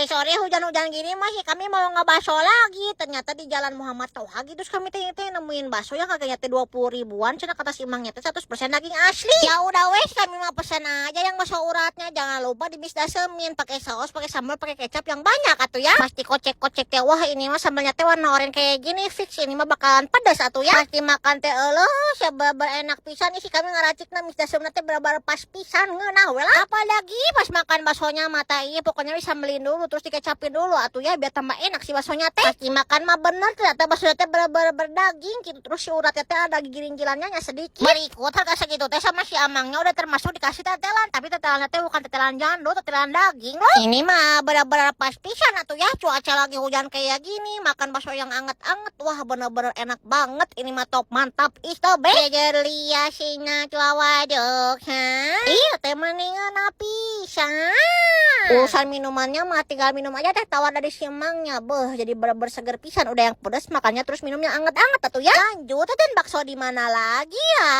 Sore-sore hujan-hujan gini masih kami mau ngebaso lagi. Ternyata di Jalan Muhammad Toha gitu, terus kami nemuin bakso yang harganya 20 ribuan. Cina kata si Mangnya 100% daging asli. Ya udah wes, kami mau pesan aja yang bakso uratnya. Jangan lupa dimisdasemin pakai saus, pakai sambal, pakai kecap yang banyak atuh ya. Pasti kocek-kocek teh. Wah, ini mah sambalnya teh warna oranye kayak gini fix. Ini mah bakalan pedas atuh ya. Pasti makan teh sebeber enak pisan. Isi kami ngeracikna misdaseumna teh bener-bener pas pisan ngeunah we lah. Apalagi pas makan baksonya mata iya pokoknya disambelin dulu terus dikecapin dulu atuh ya biar tambah enak si baksonya teh. Pasti makan mah bener ternyata baksonya teh bener-bener berdaging gitu. Terus si uratnya teh ada giring-gilannya sedikit. Berikut harga segitu teh sama si Amangnya udah termasuk dikasih tetelan, tapi tetelannya teh bukan tetelan jando, tetelan daging loh. Ini mah bener-bener pas pisan atuh ya. Cuaca lagi hujan kayak gini makan bakso yang anget-anget wah bener-bener enak banget. Ini mah top mantap is the best. Jelia sina cuawaduk ha. Iya teh mendingan pisan. Urusan minumannya mah tinggal minum aja teh tawar dari simangnya. Beuh jadi bener-bener seger pisan. Udah yang pedas makannya terus minumnya anget-anget atuh ya. Lanjut dan bakso di mana lagi ya?